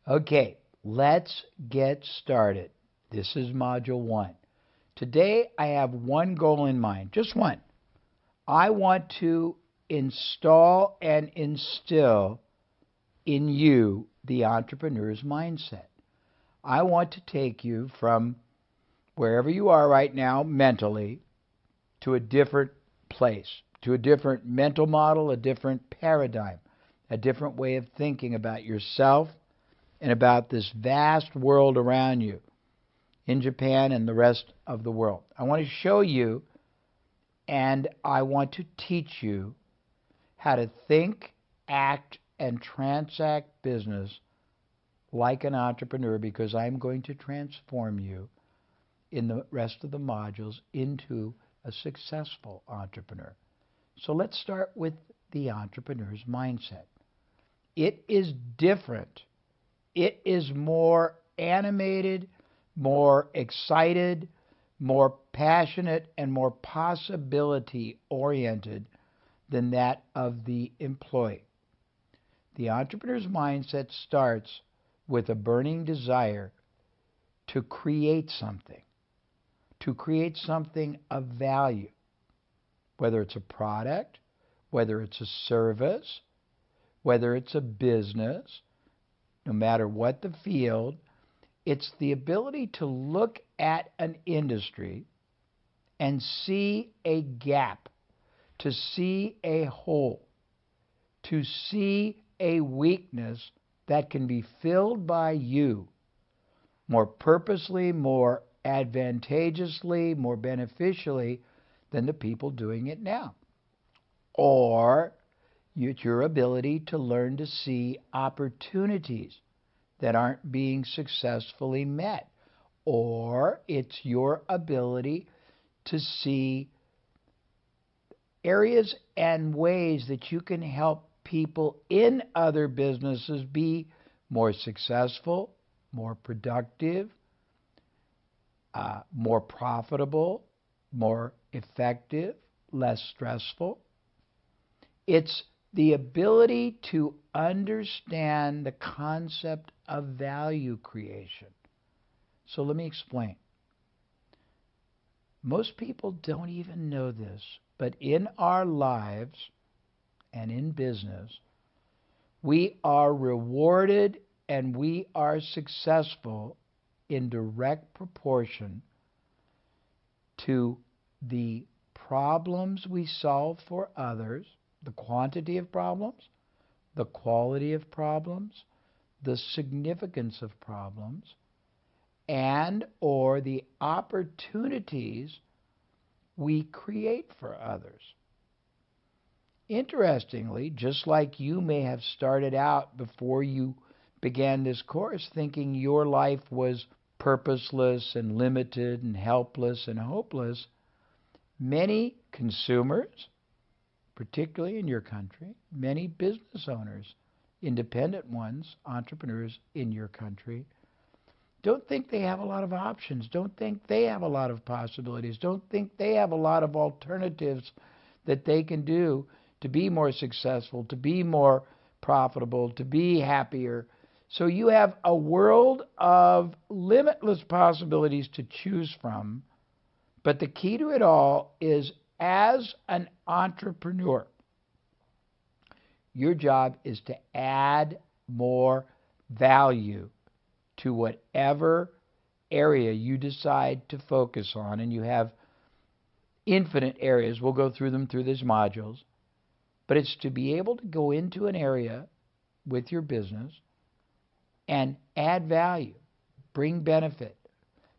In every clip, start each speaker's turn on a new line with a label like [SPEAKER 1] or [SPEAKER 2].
[SPEAKER 1] Okay, let's get started. This is Module 1. Today I have one goal in mind, just one. I want to install and instill in you the entrepreneur's mindset. I want to take you from wherever you are right now mentally to a different place, to a different mental model, a different paradigm, a different way of thinking about yourself and about this vast world around you in Japan and the rest of the world. I want to show you and I want to teach you how to think, act, and transact business like an entrepreneur, because I'm going to transform you in the rest of the modules into a successful entrepreneur. So let's start with the entrepreneur's mindset. It is different. It is more animated, more excited, more passionate, and more possibility-oriented than that of the employee. The entrepreneur's mindset starts with a burning desire to create something of value, whether it's a product, whether it's a service, whether it's a business, no matter what the field. It's the ability to look at an industry and see a gap, to see a hole, to see a weakness that can be filled by you more purposely, more advantageously, more beneficially than the people doing it now. Or it's your ability to learn to see opportunities that aren't being successfully met. Or it's your ability to see areas and ways that you can help people in other businesses be more successful, more productive, more profitable, more effective, less stressful. It's the ability to understand the concept of value creation. So let me explain. Most people don't even know this, but in our lives and in business, we are rewarded and we are successful in direct proportion to the problems we solve for others, the quantity of problems, the quality of problems, the significance of problems, and or the opportunities we create for others. Interestingly, just like you may have started out before you began this course thinking your life was purposeless and limited and helpless and hopeless, many consumers, particularly in your country, many business owners, independent ones, entrepreneurs in your country, don't think they have a lot of options, don't think they have a lot of possibilities, don't think they have a lot of alternatives that they can do to be more successful, to be more profitable, to be happier. So you have a world of limitless possibilities to choose from, but the key to it all is, as an entrepreneur, your job is to add more value to whatever area you decide to focus on. And you have infinite areas. We'll go through them through these modules. But it's to be able to go into an area with your business and add value, bring benefit,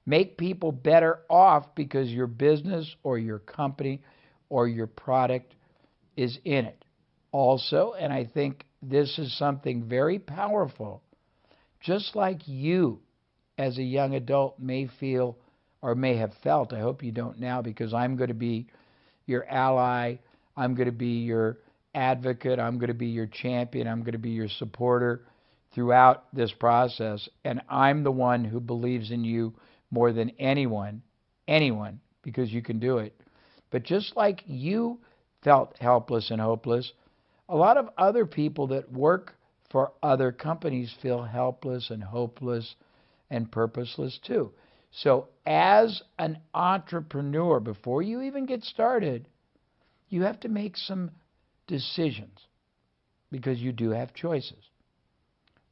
[SPEAKER 1] make people better off because your business or your company or your product is in it. Also, and I think this is something very powerful, just like you as a young adult may feel or may have felt, I hope you don't now, because I'm going to be your ally, I'm going to be your advocate, I'm going to be your champion, I'm going to be your supporter throughout this process, and I'm the one who believes in you more than anyone, because you can do it. But just like you felt helpless and hopeless, a lot of other people that work for other companies feel helpless and hopeless and purposeless too. So as an entrepreneur, before you even get started, you have to make some decisions because you do have choices.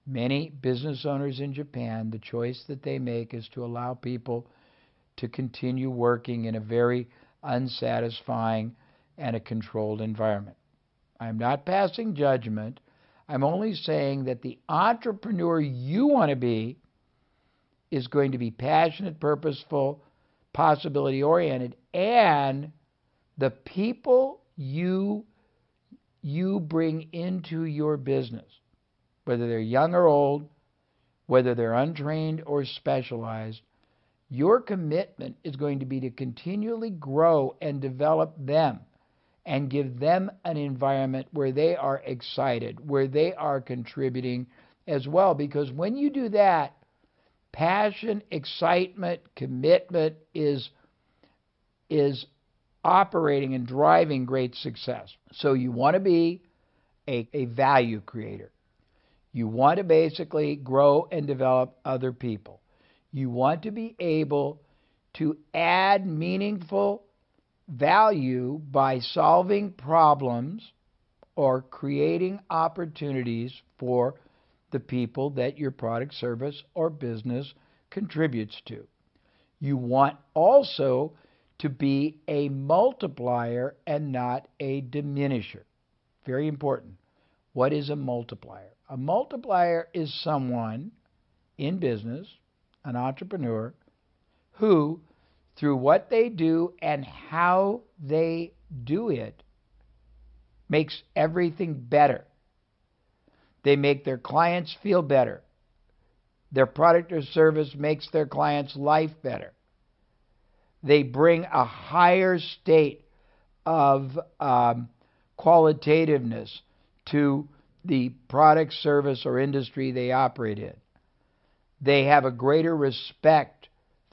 [SPEAKER 1] Many business owners in Japan, the choice that they make is to allow people to continue working in a very unsatisfying and a controlled environment. I'm not passing judgment. I'm only saying that the entrepreneur you want to be is going to be passionate, purposeful, possibility-oriented, and the people you bring into your business, whether they're young or old, whether they're untrained or specialized, your commitment is going to be to continually grow and develop them and give them an environment where they are excited, where they are contributing as well. Because when you do that, passion, excitement, commitment is operating and driving great success. So you want to be a value creator. You want to basically grow and develop other people. You want to be able to add meaningful value by solving problems or creating opportunities for the people that your product, service, or business contributes to. You want also to be a multiplier and not a diminisher. Very important. What is a multiplier? A multiplier is someone in business, an entrepreneur, who, through what they do and how they do it, makes everything better. They make their clients feel better. Their product or service makes their client's life better. They bring a higher state of qualitativeness to the product, service, or industry they operate in. They have a greater respect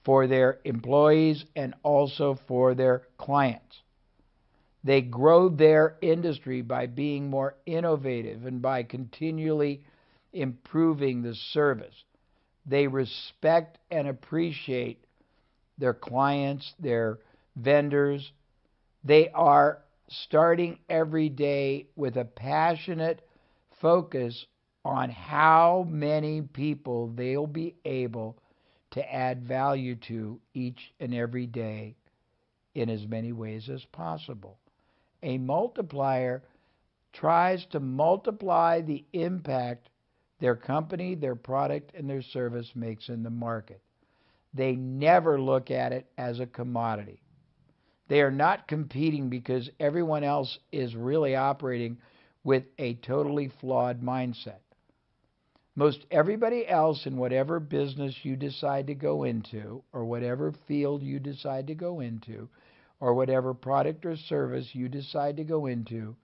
[SPEAKER 1] for their employees and also for their clients. They grow their industry by being more innovative and by continually improving the service. They respect and appreciate their clients, their vendors. They are starting every day with a passionate focus on how many people they'll be able to add value to each and every day in as many ways as possible. A multiplier tries to multiply the impact their company, their product, and their service makes in the market. They never look at it as a commodity. They are not competing because everyone else is really operating with a totally flawed mindset. Most everybody else in whatever business you decide to go into, or whatever field you decide to go into, or whatever product or service you decide to go into,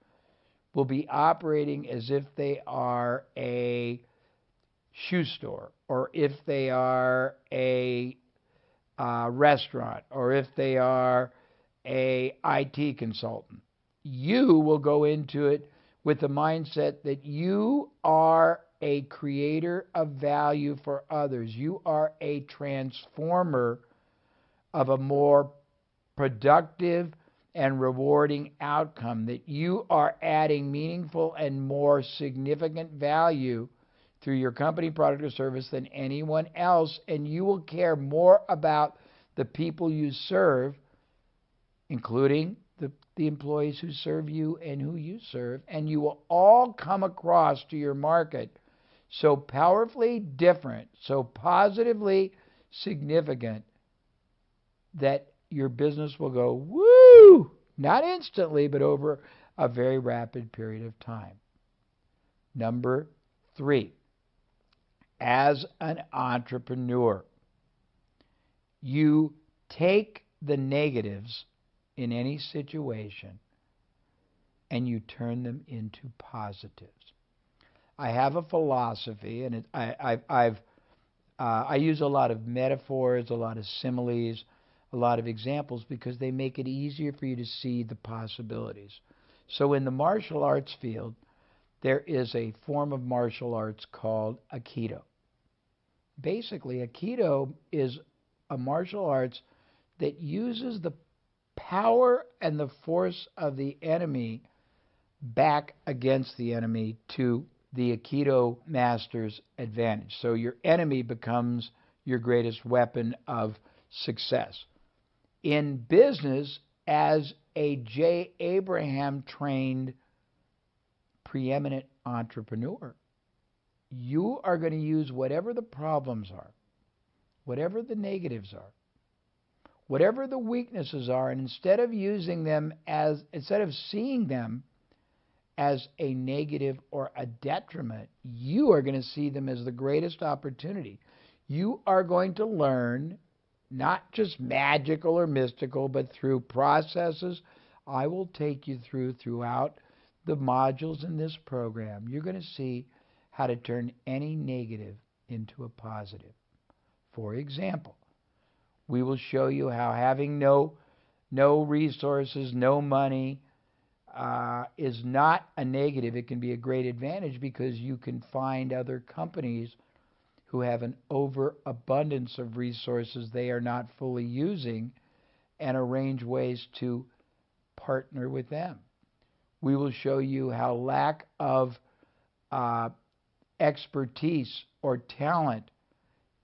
[SPEAKER 1] will be operating as if they are a shoe store, or if they are a restaurant, or if they are a IT consultant. You will go into it with the mindset that you are a creator of value for others. You are a transformer of a more productive and rewarding outcome, that you are adding meaningful and more significant value through your company, product, or service than anyone else, and you will care more about the people you serve, including the employees who serve you and who you serve, and you will all come across to your market so powerfully different, so positively significant, that your business will go, woo! Not instantly, but over a very rapid period of time. Number 3, as an entrepreneur, you take the negatives in any situation and you turn them into positives. I have a philosophy, and I use a lot of metaphors, a lot of similes, a lot of examples, because they make it easier for you to see the possibilities. So in the martial arts field, there is a form of martial arts called Aikido. Basically, Aikido is a martial arts that uses the power and the force of the enemy back against the enemy to the Aikido master's advantage. So your enemy becomes your greatest weapon of success. In business, as a J. Abraham trained preeminent entrepreneur, you are going to use whatever the problems are, whatever the negatives are, whatever the weaknesses are, and instead of seeing them as a negative or a detriment, you are going to see them as the greatest opportunity. You are going to learn, not just magical or mystical, but through processes I will take you throughout the modules in this program. You're going to see how to turn any negative into a positive. For example, we will show you how having no resources, no money, is not a negative. It can be a great advantage because you can find other companies who have an overabundance of resources they are not fully using and arrange ways to partner with them. We will show you how lack of expertise or talent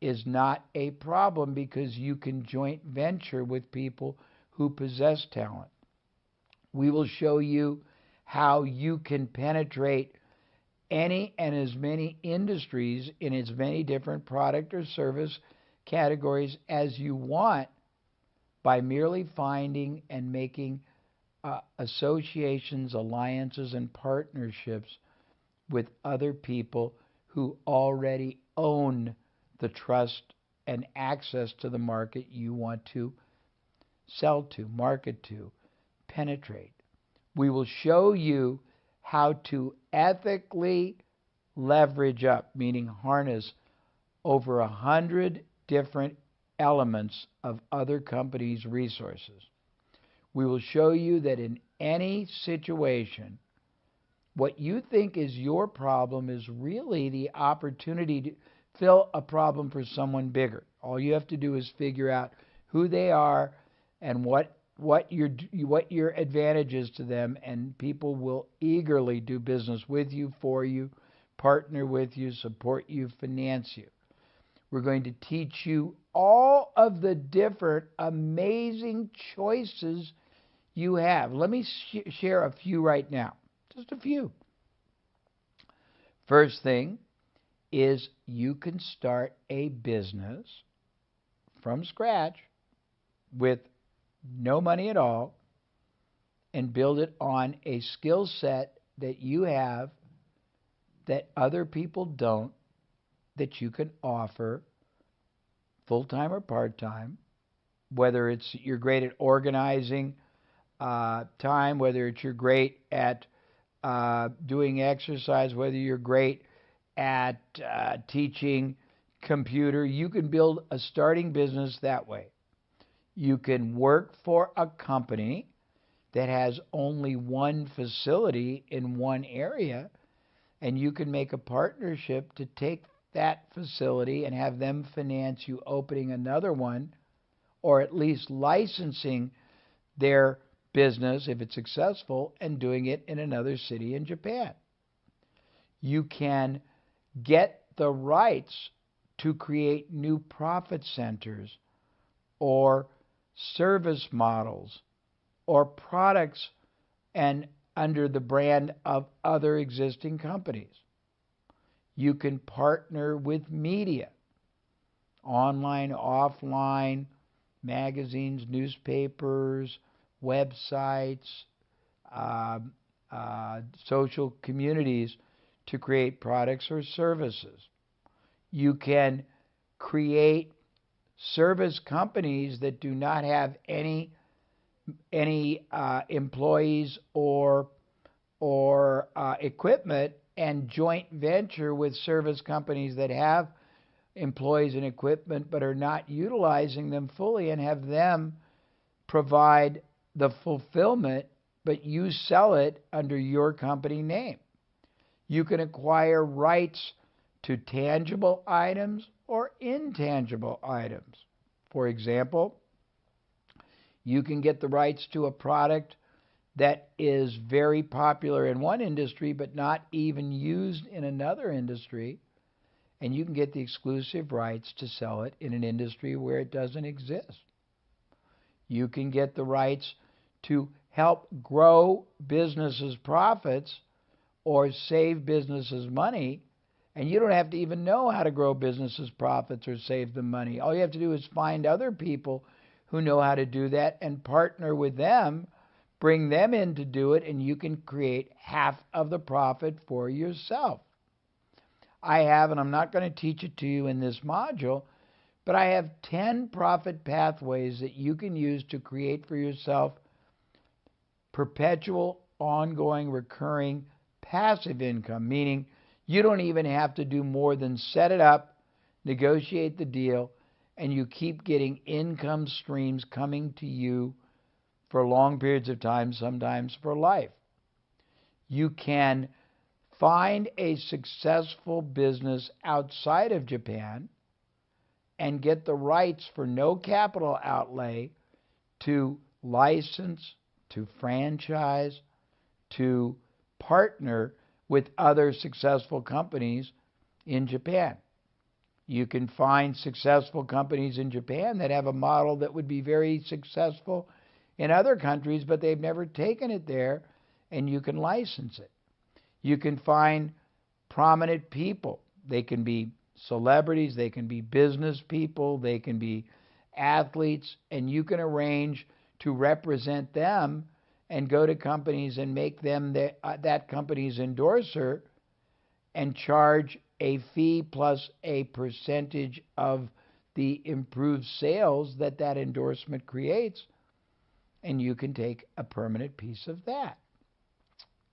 [SPEAKER 1] is not a problem because you can joint venture with people who possess talent. We will show you how you can penetrate any and as many industries in as many different product or service categories as you want by merely finding and making associations, alliances, and partnerships with other people who already own the trust and access to the market you want to sell to, market to, penetrate. We will show you how to ethically leverage up, meaning harness over 100 different elements of other companies' resources. We will show you that in any situation, what you think is your problem is really the opportunity to fill a problem for someone bigger. All you have to do is figure out who they are and what your advantage is to them, and people will eagerly do business with you, for you, partner with you, support you, finance you. We're going to teach you all of the different amazing choices you have. Let me share a few right now. Just a few. First thing is you can start a business from scratch with no money at all and build it on a skill set that you have that other people don't, that you can offer full-time or part-time, whether it's you're great at organizing time, whether it's you're great at doing exercise, whether you're great at teaching computer. You can build a starting business that way. You can work for a company that has only one facility in one area, and you can make a partnership to take that facility and have them finance you opening another one, or at least licensing their business, if it's successful, and doing it in another city in Japan. You can get the rights to create new profit centers or service models or products and under the brand of other existing companies. You can partner with media, online, offline, magazines, newspapers, websites, social communities to create products or services. You can create service companies that do not have any employees or equipment, and joint venture with service companies that have employees and equipment but are not utilizing them fully, and have them provide the fulfillment, but you sell it under your company name. You can acquire rights to tangible items or intangible items. For example, you can get the rights to a product that is very popular in one industry but not even used in another industry, and you can get the exclusive rights to sell it in an industry where it doesn't exist. You can get the rights to help grow businesses' profits or save businesses money, and you don't have to even know how to grow businesses' profits or save them money. All you have to do is find other people who know how to do that and partner with them, bring them in to do it, and you can create half of the profit for yourself. I have, and I'm not going to teach it to you in this module, but I have 10 profit pathways that you can use to create for yourself perpetual, ongoing, recurring, passive income, meaning you don't even have to do more than set it up, negotiate the deal, and you keep getting income streams coming to you for long periods of time, sometimes for life. You can find a successful business outside of Japan and get the rights for no capital outlay to license, to franchise, to partner with other successful companies in Japan. You can find successful companies in Japan that have a model that would be very successful in other countries, but they've never taken it there, and you can license it. You can find prominent people. They can be celebrities, they can be business people, they can be athletes, and you can arrange to represent them and go to companies and make them that company's endorser and charge a fee plus a percentage of the improved sales that that endorsement creates, and you can take a permanent piece of that.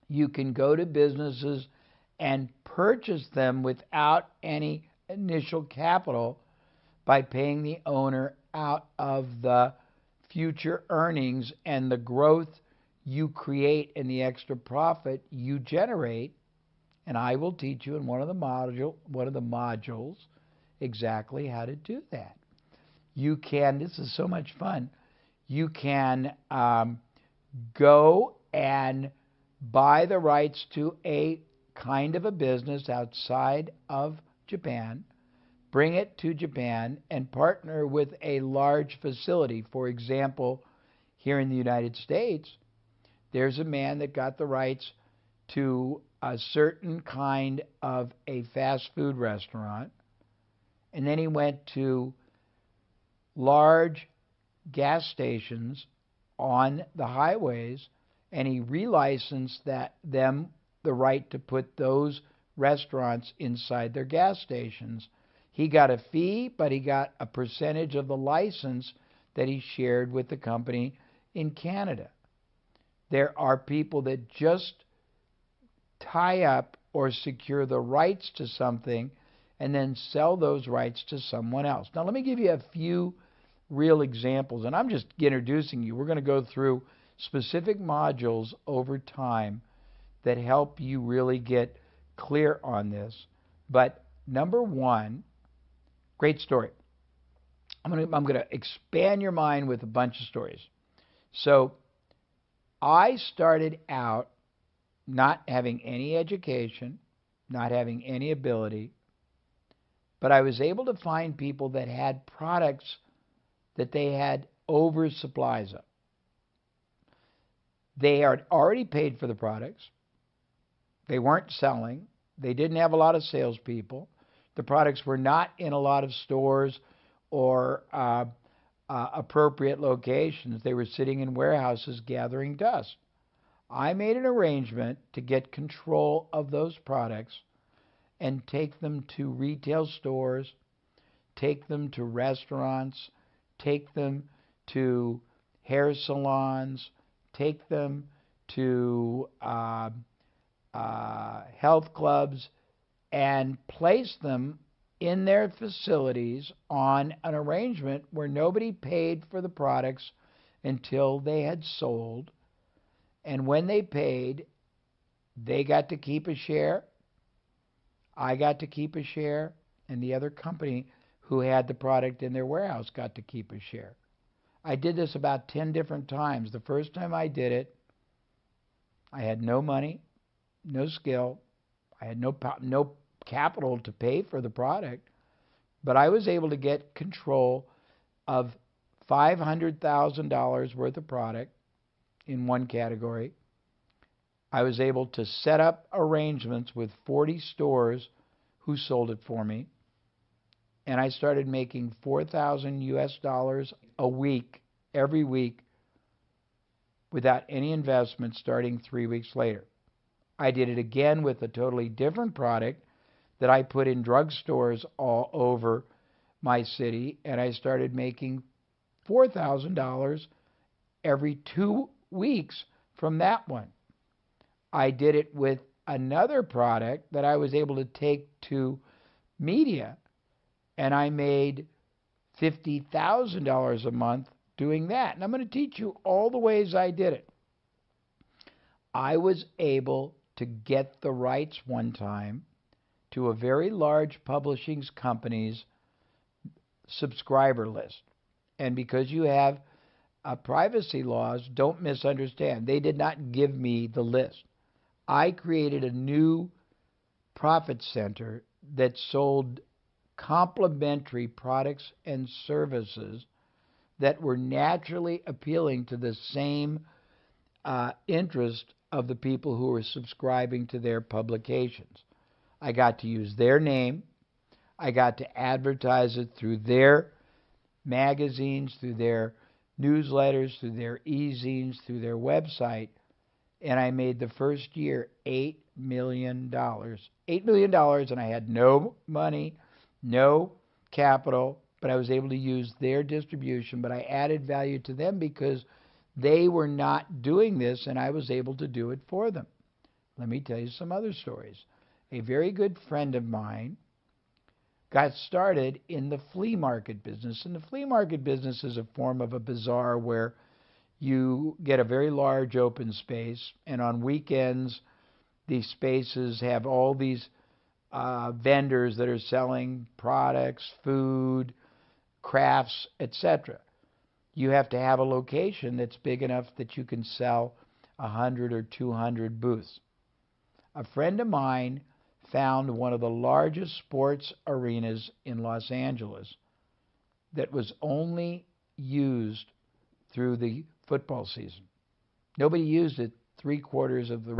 [SPEAKER 1] You can go to businesses and purchase them without any initial capital by paying the owner out of the future earnings and the growth you create and the extra profit you generate. And I will teach you in one of the modules exactly how to do that. You can, this is so much fun, you can go and buy the rights to a kind of a business outside of Japan, bring it to Japan, and partner with a large facility. For example, here in the United States, there's a man that got the rights to a certain kind of a fast food restaurant, and then he went to large gas stations on the highways, and he relicensed them the right to put those restaurants inside their gas stations. He got a fee, but he got a percentage of the license that he shared with the company in Canada. There are people that just tie up or secure the rights to something and then sell those rights to someone else. Now, let me give you a few real examples, and I'm just introducing you. We're going to go through specific modules over time that help you really get clear on this. But number one, great story. I'm going to expand your mind with a bunch of stories. So I started out not having any education, not having any ability, but I was able to find people that had products that they had oversupplies of. They had already paid for the products. They weren't selling. They didn't have a lot of salespeople. The products were not in a lot of stores or appropriate locations. They were sitting in warehouses gathering dust. I made an arrangement to get control of those products and take them to retail stores, take them to restaurants, take them to hair salons, take them to health clubs, and place them in their facilities on an arrangement where nobody paid for the products until they had sold. And when they paid, they got to keep a share, I got to keep a share, and the other company who had the product in their warehouse got to keep a share. I did this about 10 different times. The first time I did it, I had no money, no skill, I had no capital to pay for the product, but I was able to get control of $500,000 worth of product in one category. I was able to set up arrangements with 40 stores who sold it for me, and I started making $4,000 a week, every week, without any investment starting 3 weeks later. I did it again with a totally different product that I put in drugstores all over my city, and I started making $4,000 every 2 weeks from that one. I did it with another product that I was able to take to media, and I made $50,000 a month doing that. And I'm going to teach you all the ways I did it. I was able to get the rights one time to a very large publishing company's subscriber list. And because you have privacy laws, don't misunderstand. They did not give me the list. I created a new profit center that sold complementary products and services that were naturally appealing to the same interest of the people who were subscribing to their publications. I got to use their name. I got to advertise it through their magazines, through their newsletters, through their e-zines, through their website, and I made the first year $8 million. $8 million, and I had no money, no capital, but I was able to use their distribution, but I added value to them because they were not doing this, and I was able to do it for them. Let me tell you some other stories. A very good friend of mine got started in the flea market business, and the flea market business is a form of a bazaar where you get a very large open space, and on weekends, these spaces have all these vendors that are selling products, food, crafts, etc. You have to have a location that's big enough that you can sell 100 or 200 booths. A friend of mine found one of the largest sports arenas in Los Angeles that was only used through the football season. Nobody used it 3/4 of the